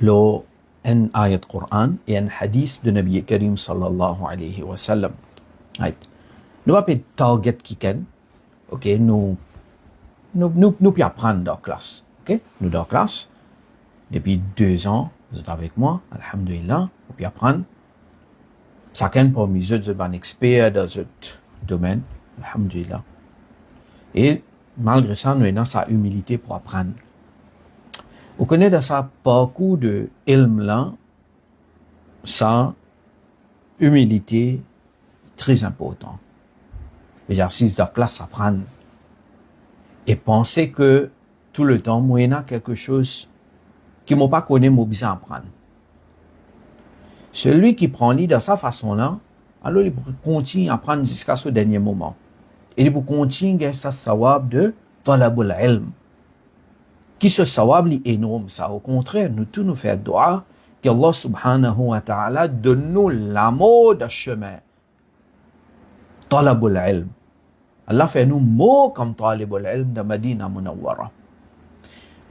lo en ayat Quran et en hadith de Nabi Karim sallallahu alayhi wa sallam. Right. Nous pas target qui ken. OK, nous puis apprendre dans la classe. OK, nous dans la classe depuis 2 ans, vous êtes avec moi, alhamdulillah, puis apprendre. Chacun parmi eux est un expert dans ce domaine, alhamdulillah. Et malgré ça, nous avons sa humilité pour apprendre. Vous connaissez dans sa parcours de ilm là, sa humilité très important. L'exercice de la classe apprendre et penser que tout le temps, moi, il y a quelque chose qui m'a pas connu, moi, besoin apprendre. Celui qui prend l'idée de sa façon-là, alors il continue à apprendre jusqu'à ce dernier moment. Et il continue à sa sawab de talabul ilm. Qui ce sawab est énorme, ça. Au contraire, nous tous nous faisons dua qu'Allah subhanahu wa ta'ala donne-nous l'amour de chemin. Talabul ilm. Allah fait nous mots comme talabul ilm de Madina Munawwara.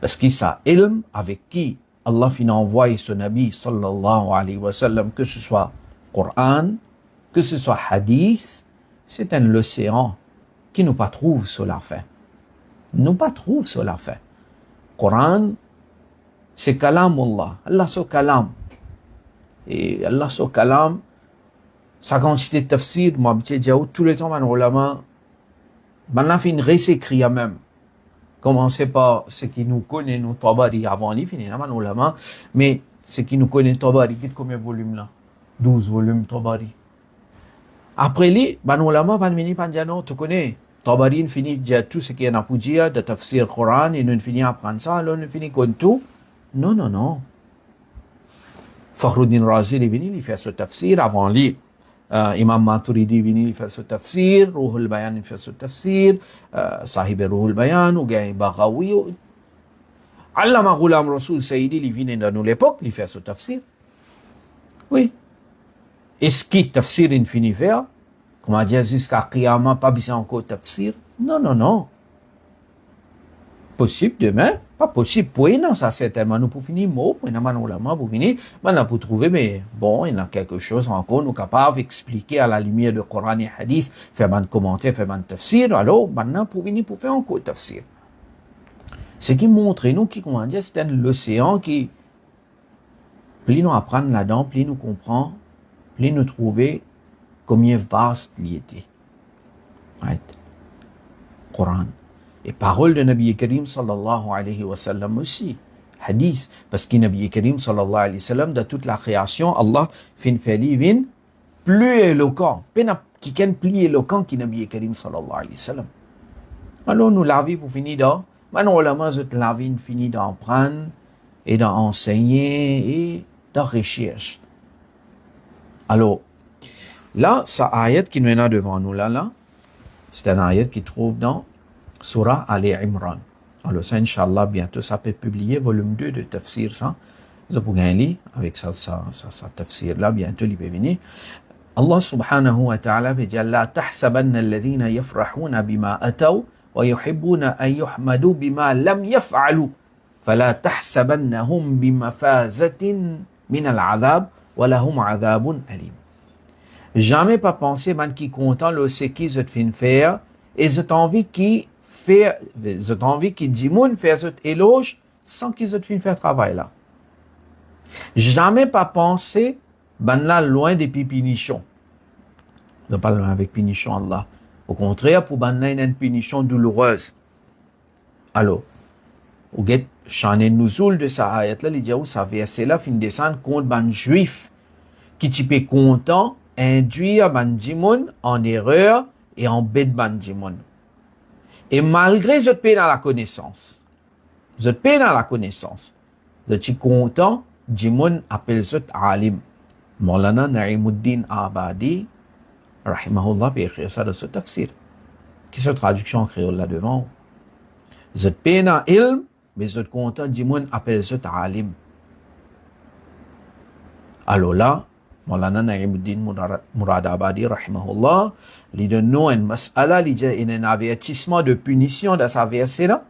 Parce que ça ilm avec qui Allah finit envoyer son Nabi sallallahu alayhi wa sallam, que ce soit Coran, que ce soit Hadith, c'est un océan qui nous pas trouve sur la fin. Nous pas trouve sur la fin. Coran, c'est kalamullah. Allah c'est kalam. Et Allah c'est kalam, sa quantité de tafsir, moi, je dis tout le temps, man, ulama, maintenant, fin réécrit même. Commencez par ce qui nous connaît, nous, Tabari, avant lui, fini, man, ulama, mais ce qui nous connaît, Tabari, qui combien de volumes là? 12 volumes, Tabari. Après lui, man, ulama, man, mini, pan, non, tu connais, Tabari, finit, dire tout ce qui est en pour dire, de tafsir Coran, et nous finit à apprendre ça, alors nous finit comme tout. Non, non, non. Fakhruddin Razi, il est venu, il fait ce tafsir avant lui. Imam Maturidi vini il fait ce tafsir, Ruhul Bayan il fait ce tafsir, Sahib Ruhul Bayan ou Gaï Baghawi. Allama Ghulam Rasoul Sayyidi, il vient dans nous l'époque, il fait ce tafsir. Oui. Est-ce qu'il tafsir il finit faire? Comme a dit jusqu'à Qiyamah, pas besoin encore tafsir? Non, non, non. Possible demain? Pas possible. Pour non, ça certainement nous pour finir mot, pour nous pour finir, maintenant pour trouver, mais bon, il y a quelque chose encore, nous capables d'expliquer à la lumière de Coran et Hadith, faire un commentaire, faire un tafsir, alors maintenant pour venir pour faire encore tafsir. Ce qui montre, nous, qui, comment dire, c'est l'océan qui, plus nous apprendre là-dedans, plus nous comprend, plus nous trouver combien vaste il était. Right? Coran. Et parole de Nabi Karim sallallahu alayhi wa sallam aussi. Hadith. Parce que Nabi Karim sallallahu alayhi wa sallam, de toute la création, Allah fin fait vin plus éloquent. Qui est plus éloquent que Nabi Karim sallallahu alayhi wa sallam. Alors nous la vie pour finir dans, maintenant ulama la vie finit d'en prendre et d'enseigner et de recherche. Alors, là, ça ayat qui nous est là devant nous là, c'est un ayat qui trouve dans Surah Ali Imran. Alors ça, Inch'Allah, bientôt, ça peut publier volume 2 de tafsir, ça. Vous pouvez gagner avec ça tafsir là, bientôt, il peut venir. Allah subhanahu wa ta'ala veut dire, la tahsabanna alladhina yafrahuna bima ataw wa yuhibbuna an yuhmadu bima lam yaf'alu. Fala tahsabannahum bimafazatin min al-'adhab wa lahum 'adhabun alim. Jamais pas penser, man, qui content, le c'est qui je te fin faire, et j'ai envie qui fait, j'ai envie qui dit moun faire cet éloge sans qu'ils aient fait faire travail là. Jamais pas penser, ben là, loin des pinichons. Ne pas loin avec pinichon Allah. Au contraire, pour ben là, il y a une punition douloureuse. Alors, vous get chané nouzoul de sa ayat là, il dit, où ça verset là, fin descendre contre ben juif, qui type content, induire ben dimoun en erreur et en bête ben dimoun. Et malgré votre paix dans la connaissance, vous êtes paix dans la connaissance, vous êtes content, Jimoun appelle ce alim. Maulana Na'imuddin Abadi, rahimahullah, peut écrire ça dans ce tafsir. Qui est cette traduction en créole là devant? Vous êtes paix dans ilm, mais vous êtes content, Jimoun appelle ce alim. Alors là, Maulana Na'imuddin Murad Abadi, rahimahullah, il donne nous une mas'ala, il dit un avertissement de punition dans sa verset là.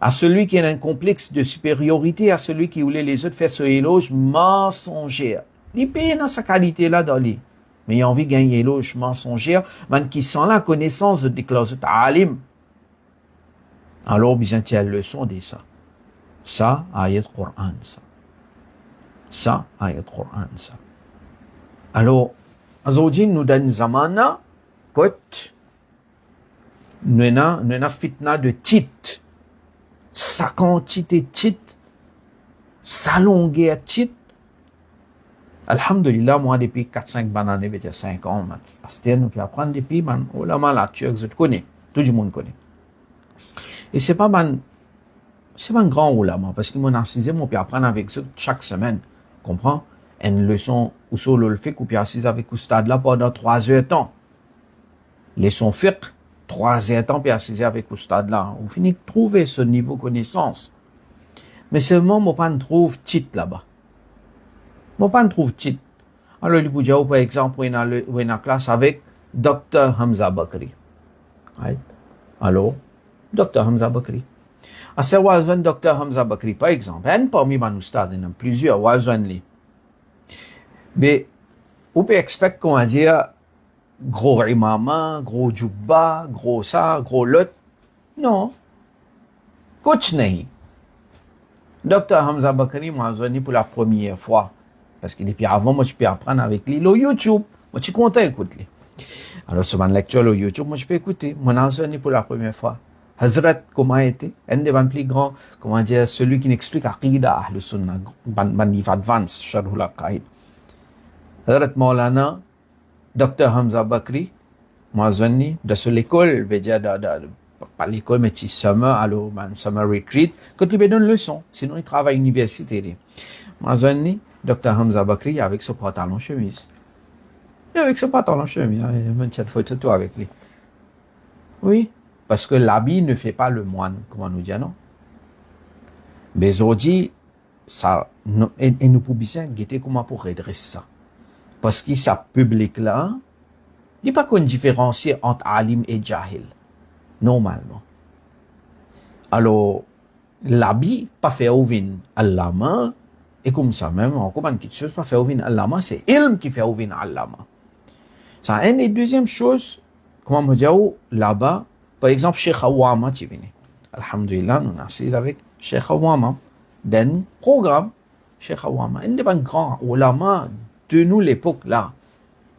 À celui qui a un complexe de supériorité, à celui qui voulait les autres faire ce éloge mensonger. Il paye dans sa qualité là dans lui. Mais il a envie de gagner éloge mensonger, man qui sont la connaissance de clauses alim. Alors, bien, il y a une leçon de ça. Ça, ayat Qur'an, ça. Ça, ayat Qur'an, ça. Alors, aujourd'hui, nous donne zamana, pot, nous avons fitna de tit. Sa quantité de tit, sa longueur de tit. Alhamdulillah, moi, depuis 4-5 bananes, depuis 5 ans, nous qui apprendre depuis, man, ulama la Turque, je te connais. Tout le monde connaît. Et c'est pas un grand ulama, parce que mon assisé, moi, puis apprendre avec eux chaque semaine. Comprends? Une leçon, ou sur le fait qu'on peut assiser avec Oustad là pendant 3 heures de temps. Leçon fiqh, 3 heures de temps, puis assiser avec Oustad là. On finit de trouver ce niveau de connaissance. Mais seulement, moi, pas ne trouve titre là-bas. Moi, pas ne trouve titre. Alors, il peut dire, par exemple, on est en classe avec Dr. Hamza Bakri. Right? Alors, Dr. Hamza Bakri. À ce Walzwan, Dr. Hamza Bakri, par exemple, un parmi mes Oustad, il y en a plusieurs, Walzwan li. Mais, on peut expecter qu'on va dire, gros imama, gros djubba, gros ça, gros lot. Non. Coach nahi. Dr. Hamza Bakri m'a venu pour la première fois. Parce que depuis avant, moi, je peux apprendre avec lui, le YouTube. Moi, je suis content d'écouter. Alors, sur ma lecture, le YouTube, moi, je peux écouter. Moi, je venu pour la première fois. Hazrat, comment a été? Un des plus grands, comment dire, celui qui n'explique Aqida, Ahl Sunnah, niveau advance, Sharhul Aqaid. Hazrat Maulana, Dr. Hamza Bakri, moi, je venu de l'école, je veux dire, pas l'école, mais summer, alors, summer retreat, quand il me donne leçon. Sinon, il travaille à l'université. Moi, je venu, Dr. Hamza Bakri avec ce pantalon chemise. Et avec ce pantalon chemise, il y a une petite photo avec lui. Oui, parce que l'habit ne fait pas le moine, comment nous dire, non? Mais aujourd'hui, ça, et nous pouvons bien guetter comment pour redresser ça. Parce que ça public là, il n'y a pas qu'on différencie entre alim et jahil. Normalement. Alors, l'habit, pas fait ouvin allama, et comme ça même, on comprend quelque chose, pas fait ouvin allama, c'est ilm qui fait ouvin allama. Ça, une et deuxième chose, comment me dire, là-bas, par exemple, Cheikh Awama, tu viens. Alhamdulillah, nous sommes avec Cheikh Awama, d'un programme, Cheikh Awama, un des grands ulama de nous l'époque là,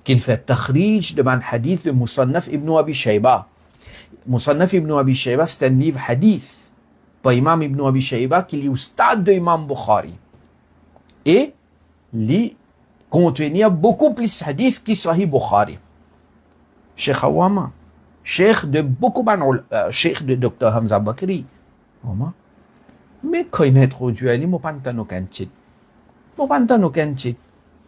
qui fait takhrij de man hadith de Musannaf ibn Abi Shayba. Musannaf ibn Abi Shayba, c'est un livre hadith, par Imam ibn Abi Shayba, qui est au stade de Imam Bukhari. Et, il contenait beaucoup plus hadith qui Sahih Bukhari. Cheikh Awama. Cheikh de beaucoup de cheikh de Dr. Hamza Bakri. Mais quand il est trop dur, il m'a pas entendu aucun titre. M'a pas entendu aucun titre.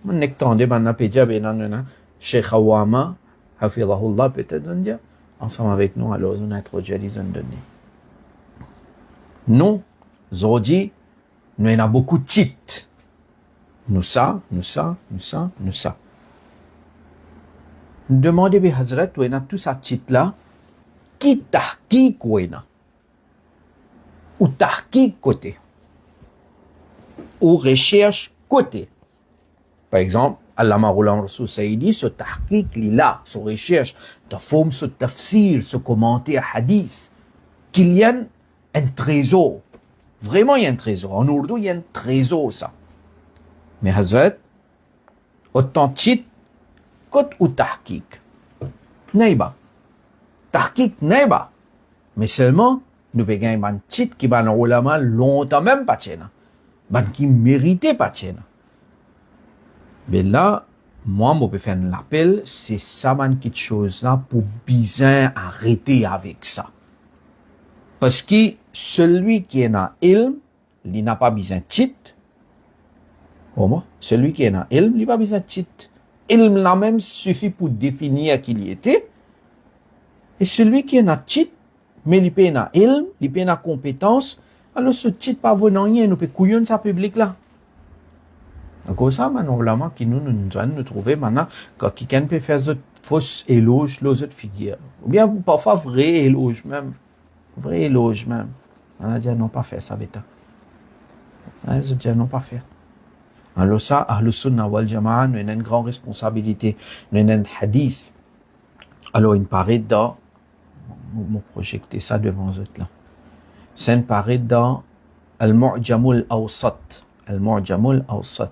Mon nectande, ben n'a pas dit, ben Cheikh Awama, hafidahullah, peut-être dire, ensemble avec nous, alors on a introduit les zones données. Nous, aujourd'hui, nous avons beaucoup de titres. Nous ça. Demandez à Hazrat, où est tout ça titre là, qui tahqiq où est ou tahqiq côté, ou recherche côté. Par exemple, Allama Ghulam Rasoul Saïdi, ce tahqiq là, ce recherche, ta forme, ce tafsir, ce commentaire hadith, qu'il y a un trésor. Vraiment, il y a un trésor. En ourdou, il y a un trésor, ça. Mais Hazrat, autant titre, Kot ou tahqiq. Naïba. Tahqiq naïba. Mais seulement, nous payons un titre qui va dans ulama longtemps même pas tchena. Ban qui méritait pas tchena. Mais là, moi, je peux faire un appel, c'est ça, man, quelque chose là, pour bien arrêter avec ça. Parce que celui qui est dans ilm, il n'a pas besoin de titre. Celui qui est dans ilm, il n'a pas besoin de titre. Ilm là même suffit pour définir qui il était. Et celui qui est dans titre, mais il peut dans ilm, il peut dans compétence, alors ce titre pas venant rien, nous peut couillonner sa public là. Donc ça, normalement, qui nous trouver maintenant, quand quelqu'un peut faire cette fausse éloge, l'autre figure. Ou bien parfois vrai éloge même. On a dit, non, pas faire ça, bêta. Ils ont dit, non, pas faire. Alors ça, Ahlus Sunnah wal Jama'a, nous avons une grande responsabilité. Nous avons un hadith. Alors, il paraît dans, je vais projeter ça devant vous là. C'est un paraît dans Al-Mu'jamul Awsat. Al-Mu'jamul Awsat.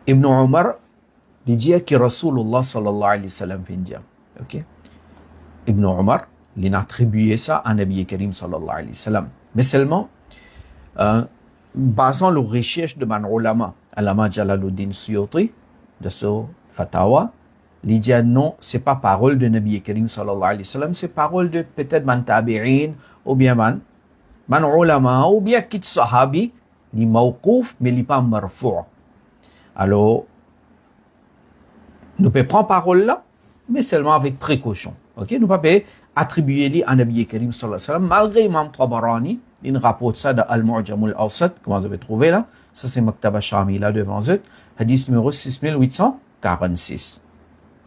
Ibn Umar, il dit que Rasulullah sallallahu alayhi wa sallam finja. Ok? Ibn Umar, il a attribué ça à Nabi Karim sallallahu alayhi wa sallam. Mais seulement, basant les recherches de man ulama, Allama Jalaluddin Suyuti, de ce fatawa, il dit non, c'est pas parole de Nabi Karim sallallahu alayhi wa sallam, c'est parole de peut-être man tabi'in, ou bien man ulama, ou bien kit sahabi, li mawqouf, mais li pas marfou'. Alors, nous pouvons prendre parole là, mais seulement avec précaution. Ok? Nous ne pouvons pas attribuer à Nabi Karim sallallahu alayhi wa sallam, malgré Imam Tabarani, il rapporte ça dans Al-Mu'jam al-Awsat, comment vous avez trouvé là? Ça c'est Maktaba Shami là devant eux, hadith numéro 6846.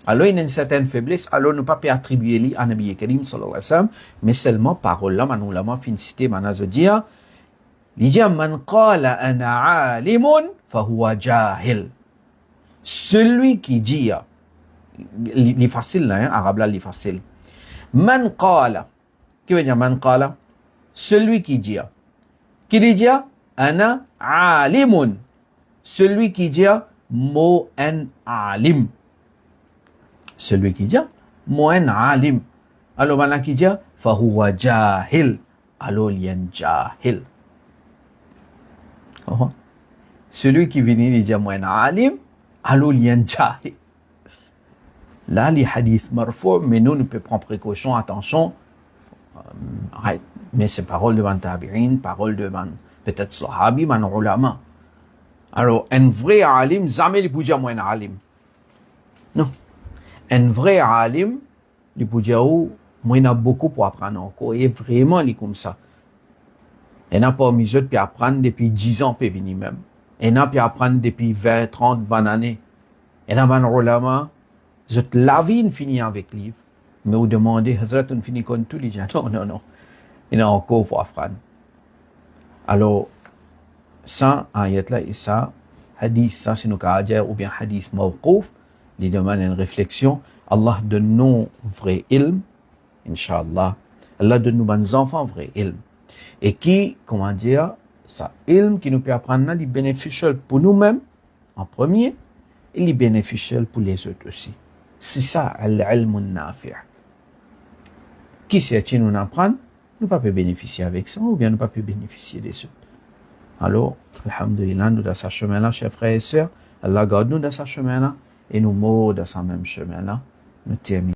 Alors il y a une certaine faiblesse, alors nous ne pouvons pas attribuer à Nabi Karim sallallahu alayhi wa sallam, mais seulement parole là, man ulama fin cité, man azodia, il dit man qala ana alimun fahuwa jahil. Celui qui dit, il est facile là, hein, arabe là, il est facile. Man qala, qui veut dire man qala? Celui qui dit, ana alimun. Celui qui dit, mo en alim. Celui qui dit, mo en alim. Alors, mana qui dit, fahuwa jahil. Alors, il y a un jahil. Celui qui vient dire, mo en alim. Alors, il y a un jahil. Là, les hadiths marfou', mais nous pouvons prendre précaution, attention. Mais c'est parole de man tabi'in, parole de man, peut-être sahabi, man ulama. Alors, un vrai alim, jamais il peut dire moi un alim. Non. Un vrai alim, il peut dire, moi, il a beaucoup pour apprendre encore. Et vraiment, il est comme ça. Il n'a pas mis puis apprendre depuis 10 ans, peut venir même. Il n'a pas apprendre depuis 20, 30, 20 années. Il n'a pas ulama. La vie finit avec livre. Mais vous demandez, Hazrat, on finit comme tous les gens. Non, non, non. Il y a encore pour apprendre. Alors, ça, ayat là, et ça, hadith, ça, c'est nos cas ou bien hadith mawqouf, il demande une réflexion. Allah donne nous vrai ilm, Inch'Allah. Allah donne nous nos enfants vrai ilm. Et qui, comment dire, ça, ilm qui nous peut apprendre, il est bénéficiel pour nous-mêmes, en premier, et il est bénéficiel pour les autres aussi. C'est ça, al-ilm nafi'. Qui sait-il nous apprendre? Nous ne pouvons pas bénéficier avec ça, ou bien nous ne pouvons pas bénéficier des autres. Alors, alhamdulillah, nous dans ce chemin-là, chers frères et sœurs, Allah garde nous dans ce chemin-là, et nous mourons dans ce même chemin-là. Nous terminons.